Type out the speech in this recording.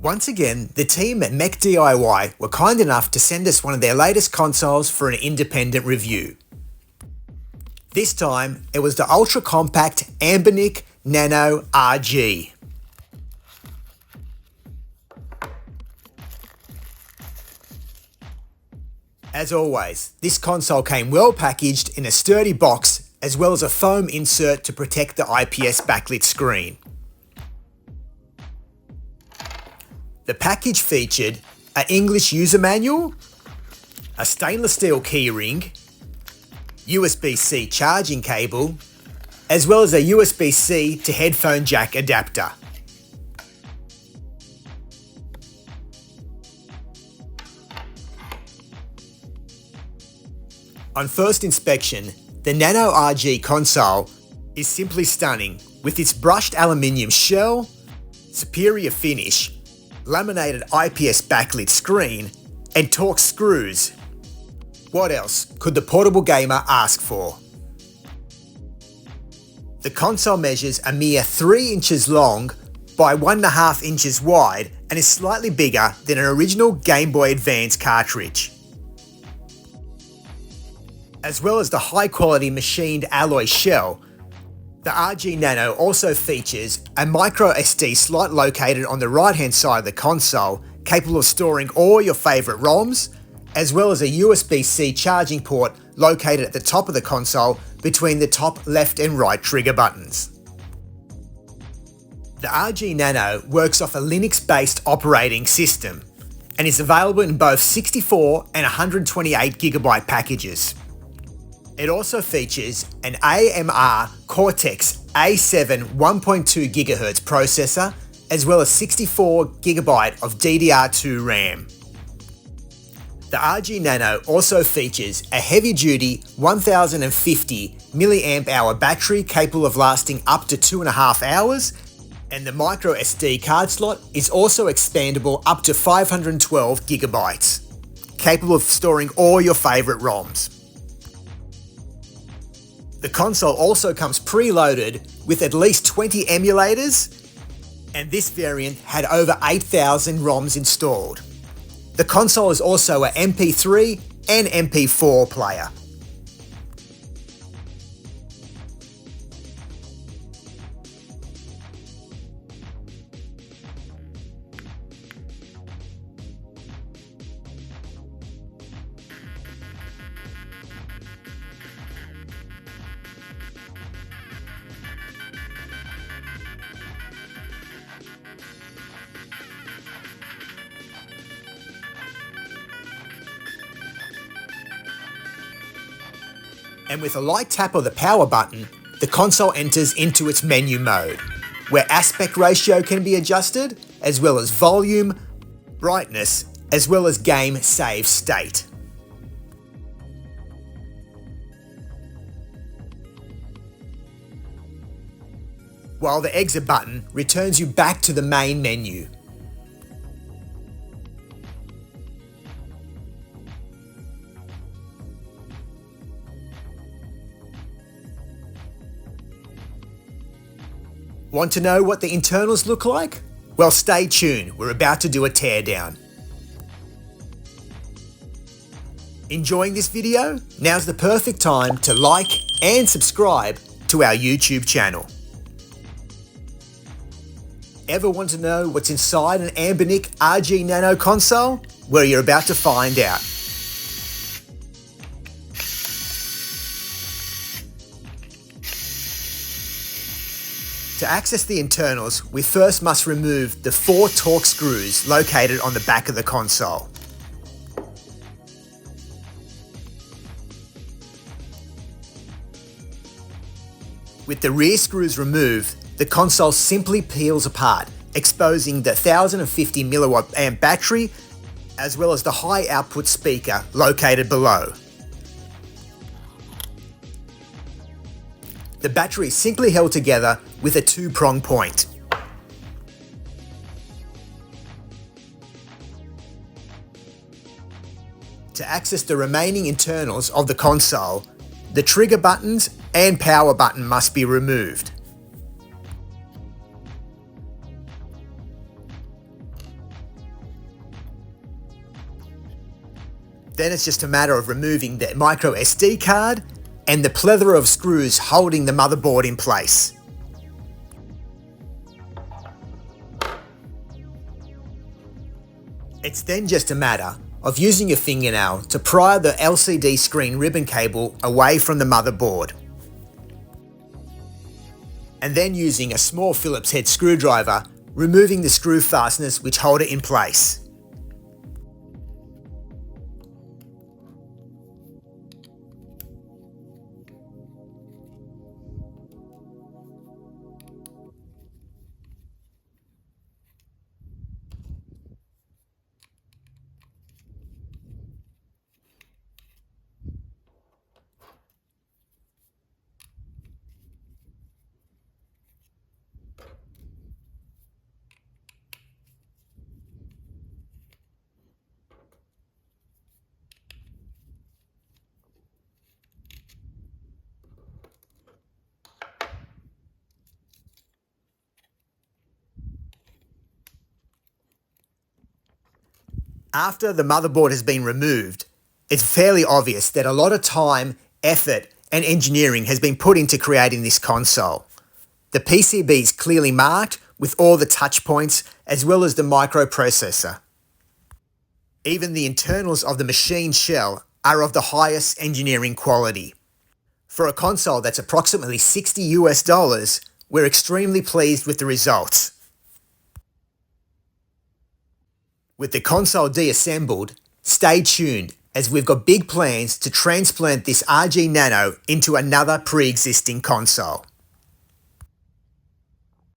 Once again, the team at MechDIY were kind enough to send us one of their latest consoles for an independent review. This time, it was the ultra-compact Anbernic Nano RG. As always, this console came well packaged in a sturdy box as well as a foam insert to protect the IPS backlit screen. The package featured an English user manual, a stainless steel keyring, USB-C charging cable, as well as a USB-C to headphone jack adapter. On first inspection, the Nano RG console is simply stunning with its brushed aluminium shell, superior finish, laminated IPS backlit screen, and Torx screws. What else could the portable gamer ask for? The console measures a mere 3 inches long by 1.5 inches wide and is slightly bigger than an original Gameboy Advance cartridge. As well as the high quality machined alloy shell, the RG Nano also features a micro SD slot located on the right hand side of the console, capable of storing all your favourite ROMs, as well as a USB-C charging port located at the top of the console between the top left and right trigger buttons. The RG Nano works off a Linux-based operating system and is available in both 64 and 128GB packages. It also features an AMR Cortex A7 1.2 GHz processor, as well as 64GB of DDR2 RAM. The RG Nano also features a heavy-duty 1050 mAh battery capable of lasting up to 2.5 hours, and the micro SD card slot is also expandable up to 512GB, capable of storing all your favourite ROMs. The console also comes preloaded with at least 20 emulators, and this variant had over 8,000 ROMs installed. The console is also an MP3 and MP4 player. And with a light tap of the power button, the console enters into its menu mode, where aspect ratio can be adjusted, as well as volume, brightness, as well as game save state. While the exit button returns you back to the main menu. Want to know what the internals look like? Well, stay tuned, we're about to do a teardown. Enjoying this video? Now's the perfect time to like and subscribe to our YouTube channel. Ever want to know what's inside an Anbernic RG Nano console? Well, you're about to find out. To access the internals, we first must remove the 4 Torx screws located on the back of the console. With the rear screws removed, the console simply peels apart, exposing the 1050 mAh battery, as well as the high output speaker located below. The battery is simply held together with a 2-prong point. To access the remaining internals of the console, the trigger buttons and power button must be removed. Then it's just a matter of removing the micro SD card and the plethora of screws holding the motherboard in place. It's then just a matter of using your fingernail to pry the LCD screen ribbon cable away from the motherboard. And then using a small Phillips head screwdriver, removing the screw fasteners which hold it in place. After the motherboard has been removed, it's fairly obvious that a lot of time, effort, and engineering has been put into creating this console. The PCB is clearly marked with all the touch points as well as the microprocessor. Even the internals of the machine shell are of the highest engineering quality. For a console that's approximately $60 US, we're extremely pleased with the results. With the console deassembled, stay tuned as we've got big plans to transplant this RG Nano into another pre-existing console.